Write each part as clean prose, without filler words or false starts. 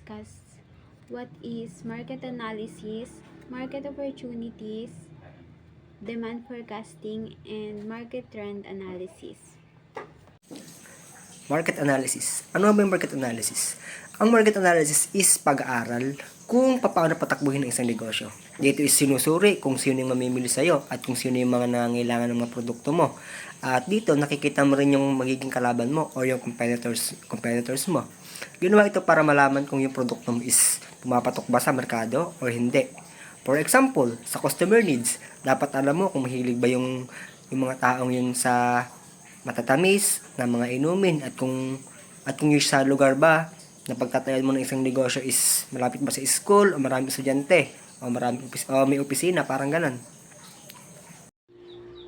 discuss what is market analysis, market opportunities, demand forecasting, and market trend analysis. Market analysis. Ano ba yung market analysis? Ang market analysis is pag-aaral kung paano patakbuhin ang isang negosyo. Dito is sinusuri kung sino yung mamimili sa'yo at kung sino yung mga nangangailangan ng mga produkto mo. At dito nakikita mo rin yung magiging kalaban mo o yung competitors mo. Ginawa ito para malaman kung yung produkto mo is pumapatok ba sa merkado o hindi. For example, sa customer needs, dapat alam mo kung mahilig ba yung mga taong yun sa matatamis na mga inumin at kung yung sa lugar ba na pagtatayan mo ng isang negosyo is malapit ba sa school o maraming estudyante o may opisina, parang ganon.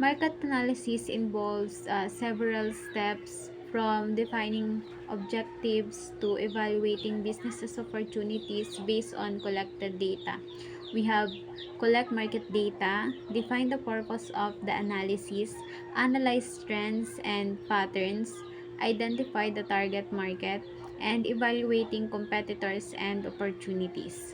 Market analysis involves several steps from defining objectives to evaluating business opportunities based on collected data. We have collect market data, define the purpose of the analysis, analyze trends and patterns, identify the target market, and evaluating competitors and opportunities.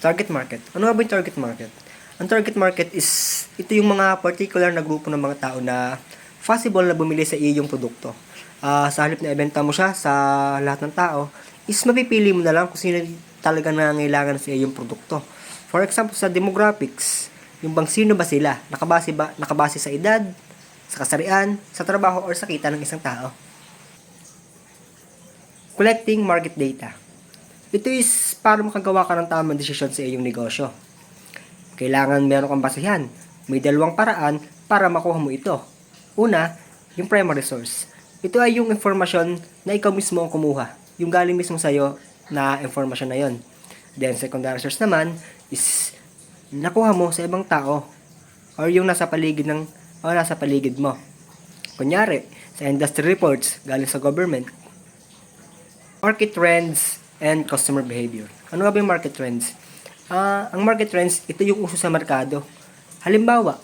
Target market. Ano nga ba yung target market? Ang target market is, ito yung mga particular na grupo ng mga tao na possible na bumili sa iyong produkto. Sa halip na ibenta mo siya sa lahat ng tao, is mapipili mo na lang kung sino talaga nangangailangan sa iyong produkto. For example, sa demographics, yung bang sino ba sila? Nakabase sa edad, sa kasarian, sa trabaho, or sa kita ng isang tao. Collecting market data. Ito is para makagawa ka ng tamang desisyon sa iyong negosyo. Kailangan meron kang basehan. May dalawang paraan para makuha mo ito. Una, yung primary source. Ito ay yung informasyon na ikaw mismo ang kumuha. Yung galing mismo sa'yo na informasyon na yon. Then, secondary source naman is nakuha mo sa ibang tao or yung nasa paligid mo. Kunyari, sa industry reports galing sa government. Market trends and customer behavior. Ano ba yung market trends? Ang market trends, ito yung uso sa merkado. Halimbawa,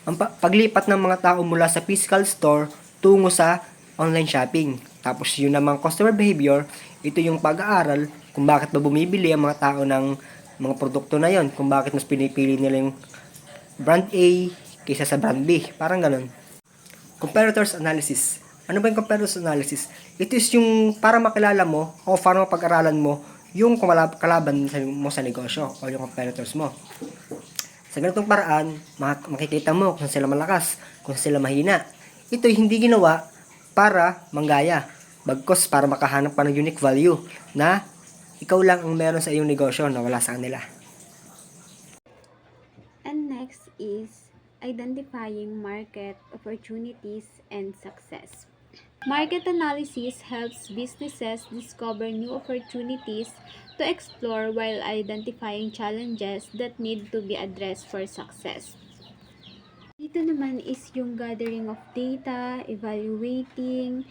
ang paglipat ng mga tao mula sa physical store tungo sa online shopping. Tapos yun namang customer behavior, ito yung pag-aaral kung bakit ba bumibili ang mga tao ng mga produkto na yon, kung bakit mas pinipili nila yung brand A kaysa sa brand B. Parang ganun. Comparators analysis. Ano ba yung comparators analysis? Ito is yung para makilala mo o para mapag-aralan mo yung kalaban mo sa negosyo o yung competitors mo. Sa ganitong paraan, makikita mo kung sila malakas, kung sila mahina. Ito'y hindi ginawa para manggaya, bagkos para makahanap pa ng unique value na ikaw lang ang meron sa iyong negosyo na wala sa kanila. And next is identifying market opportunities and success. Market analysis helps businesses discover new opportunities to explore while identifying challenges that need to be addressed for success. Dito naman is yung gathering of data, evaluating,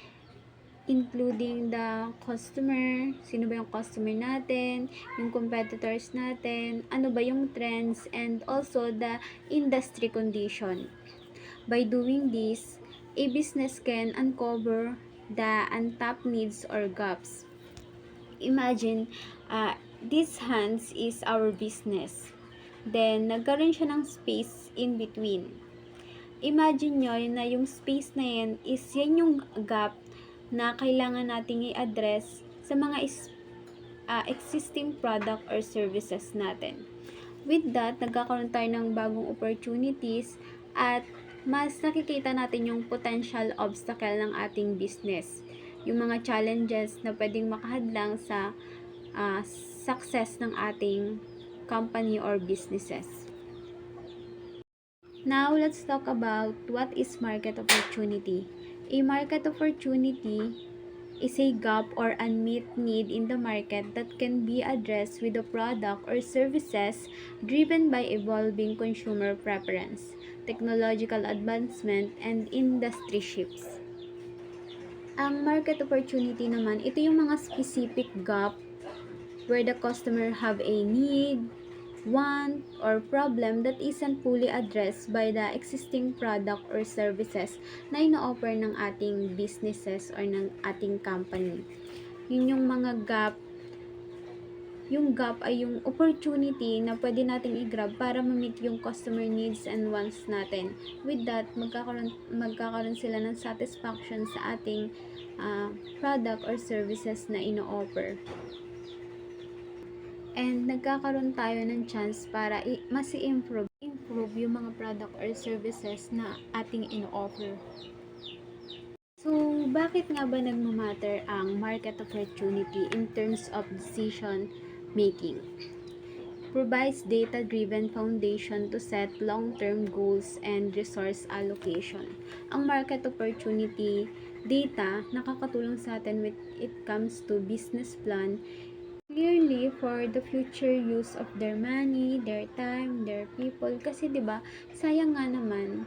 including the customer, sino ba yung customer natin, yung competitors natin, ano ba yung trends, and also the industry condition. By doing this, a business can uncover the untapped needs or gaps. Imagine, this hands is our business. Then, nagkaroon siya ng space in between. Imagine nyo na yung space na yan is yan yung gap na kailangan nating i-address sa mga existing product or services natin. With that, nagkakaroon tayo ng bagong opportunities at mas nakikita natin yung potential obstacle ng ating business. Yung mga challenges na pwedeng makahadlang sa success ng ating company or businesses. Now, let's talk about what is market opportunity. A market opportunity is a gap or unmet need in the market that can be addressed with a product or services driven by evolving consumer preference, technological advancement, and industry shifts. Ang market opportunity naman, ito yung mga specific gap where the customer have a need, want, or problem that isn't fully addressed by the existing product or services na ino-offer ng ating businesses or ng ating company. Yun yung mga gap. Yung gap ay yung opportunity na pwede nating i-grab para ma-meet yung customer needs and wants natin. With that, magkakaroon sila ng satisfaction sa ating product or services na ino-offer. And nagkakaroon tayo ng chance para mas i-improve yung mga product or services na ating ino-offer. So, bakit nga ba nagmamatter ang market opportunity in terms of decision making? Provides data-driven foundation to set long-term goals and resource allocation. Ang market opportunity data nakakatulong sa atin when it comes to business plan clearly for the future use of their money, their time, their people. Kasi 'di ba, sayang nga naman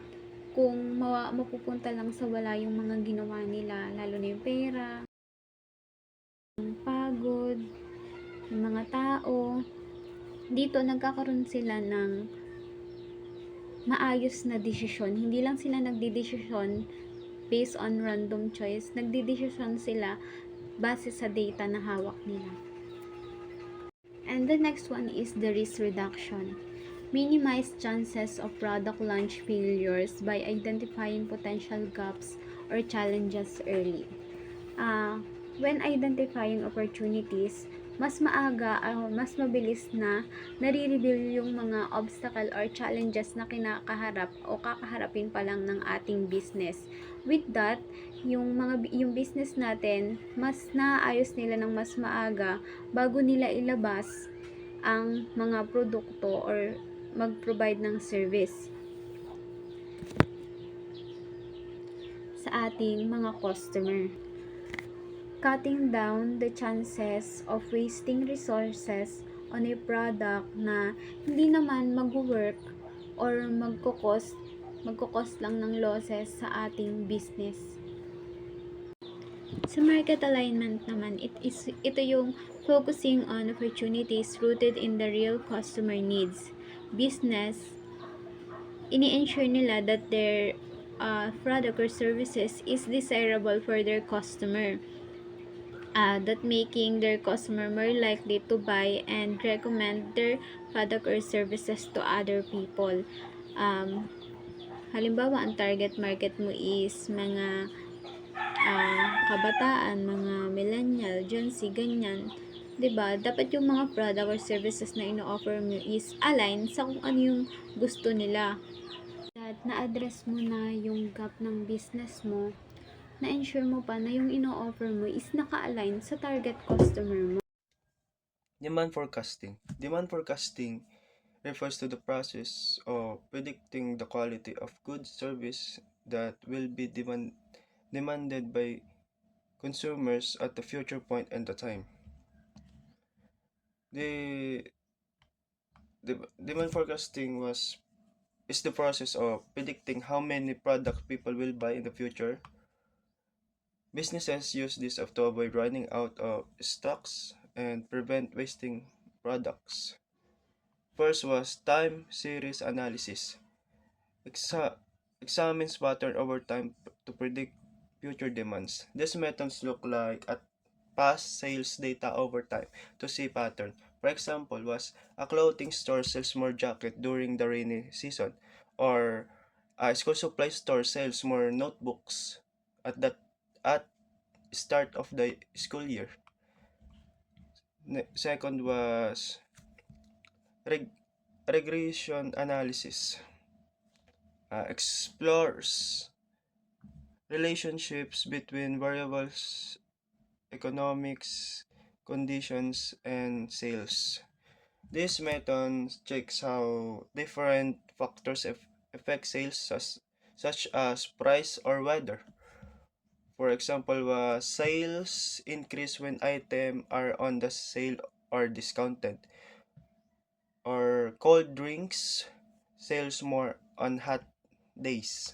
kung mapupunta lang sa wala yung mga ginawa nila, lalo na yung pera, yung pagod, yung mga tao. Dito nagkakaroon sila ng maayos na desisyon. Hindi lang sila nagdedesisyon based on random choice. Nagdedesisyon sila base sa data na hawak nila. And the next one is the risk reduction. Minimize chances of product launch failures by identifying potential gaps or challenges early. When identifying opportunities, mas maaga mas mabilis na nare-reveal yung mga obstacle or challenges na kinakaharap o kakaharapin pa lang ng ating business. With that, yung business natin mas naayos nila ng mas maaga bago nila ilabas ang mga produkto or mag-provide ng service sa ating mga customer. Cutting down the chances of wasting resources on a product na hindi naman mag-work or magkukos lang ng losses sa ating business. Sa market alignment naman, ito yung focusing on opportunities rooted in the real customer needs. Business, ini-ensure nila that their product or services is desirable for their customer. That making their customer more likely to buy and recommend their product or services to other people. Halimbawa, ang target market mo is mga kabataan, mga millennial, Gen Z, ganyan. 'Di ba? Dapat yung mga product or services na ino-offer mo is align sa kung ano yung gusto nila. At na-address mo na yung gap ng business mo, na-ensure mo pa na yung ino-offer mo is naka-align sa target customer mo. Demand forecasting. Demand forecasting refers to the process of predicting the quality of goods service that will be demanded by consumers at the future point and the time. The, the demand forecasting is the process of predicting how many products people will buy in the future. Businesses use this to avoid running out of stocks and prevent wasting products. First was time series analysis. Examines pattern over time to predict future demands. These methods look like at past sales data over time to see pattern. For example, was a clothing store sells more jacket during the rainy season, or a school supply store sells more notebooks at start of the school year. Second was regression analysis. Explores relationships between variables, economics, conditions, and sales. This method checks how different factors affect sales such as price or weather. For example, sales increase when items are on the sale or discounted. Or cold drinks sales more on hot days.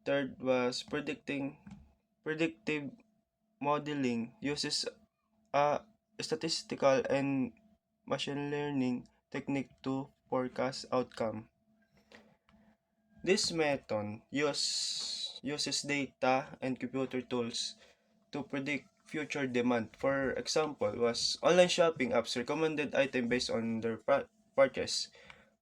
Third was predictive modeling uses a statistical and machine learning technique to forecast outcome. This method uses data and computer tools to predict future demand. For example, was online shopping apps recommended item based on their purchase.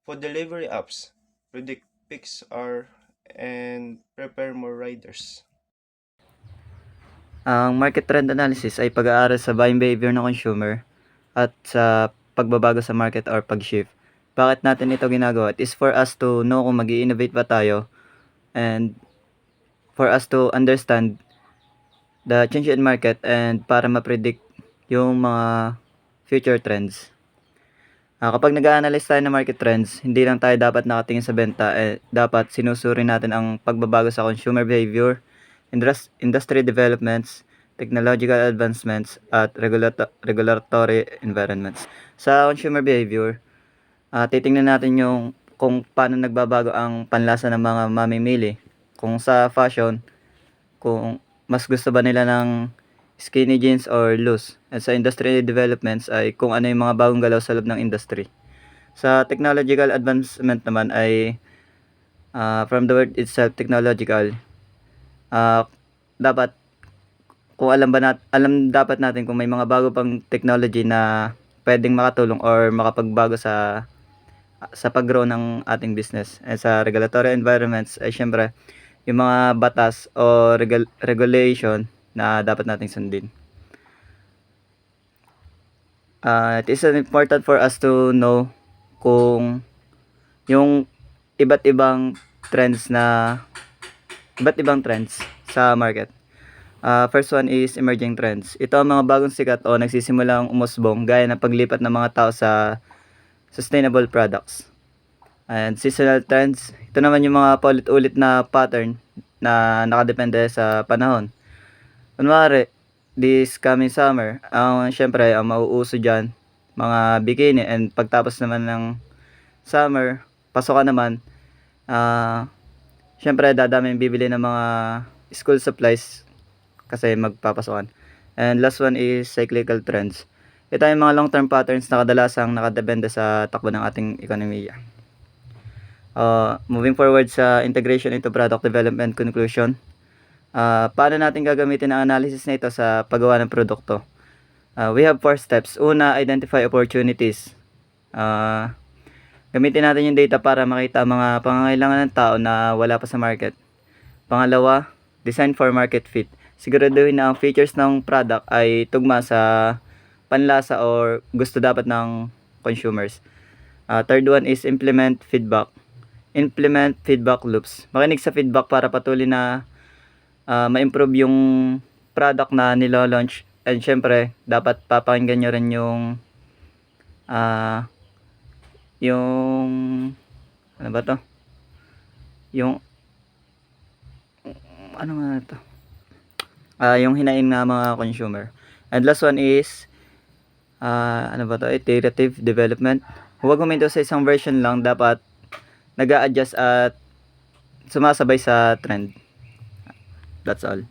Food delivery apps predict peaks are and prepare more riders. Ang market trend analysis ay pag-aaral sa buying behavior ng consumer at sa pagbabago sa market or pag-shift. Bakit natin ito ginagawa? It is for us to know kung mag-i-innovate ba tayo and for us to understand the change in market and para ma-predict yung mga future trends. Kapag nag-a-analyze tayo ng market trends, hindi lang tayo dapat nakatingin sa benta, dapat sinusuri natin ang pagbabago sa consumer behavior, industry developments, technological advancements, at regulatory environments. Sa consumer behavior, titingnan natin yung kung paano nagbabago ang panlasa ng mga mamimili. Kung sa fashion, kung mas gusto ba nila ng skinny jeans or loose. At sa industry developments ay kung ano yung mga bagong galaw sa loob ng industry. Sa technological advancement naman ay from the word itself, technological, dapat kung alam dapat natin kung may mga bago pang technology na pwedeng makatulong or makapagbago sa pag-grow ng ating business. And sa regulatory environments ay syempre yung mga batas o regulation na dapat nating sundin. It is important for us to know kung yung iba't ibang trends sa market. First one is emerging trends. Ito ang mga bagong sikat o nagsisimulang umusbong gaya ng paglipat ng mga tao sa sustainable products. And seasonal trends, ito naman yung mga paulit-ulit na pattern na nakadepende sa panahon. Kunwari, this coming summer, syempre, ang mauuso dyan, mga bikini, and pagtapos naman ng summer, pasokan naman, syempre, dadami yung bibili ng mga school supplies kasi magpapasokan. And last one is cyclical trends. Ito yung mga long-term patterns na kadalasang nakadepende sa takbo ng ating ekonomiya. Moving forward sa integration into product development conclusion, paano natin gagamitin ang analysis na ito sa paggawa ng produkto? We have 4 steps. Una, identify opportunities. Gamitin natin yung data para makita ang mga pangangailangan ng tao na wala pa sa market. Pangalawa, design for market fit. Siguraduhin na ang features ng product ay tugma sa panlasa or gusto dapat ng consumers. Third one is implement feedback. Implement feedback loops. Makinig sa feedback para patuloy na ma-improve yung product na nilo-launch. And syempre, dapat papakinggan nyo rin yung ano ba to? Yung hinaing na mga consumer. And last one is iterative development. Huwag huminto sa isang version lang, dapat nag-a-adjust at sumasabay sa trend. That's all.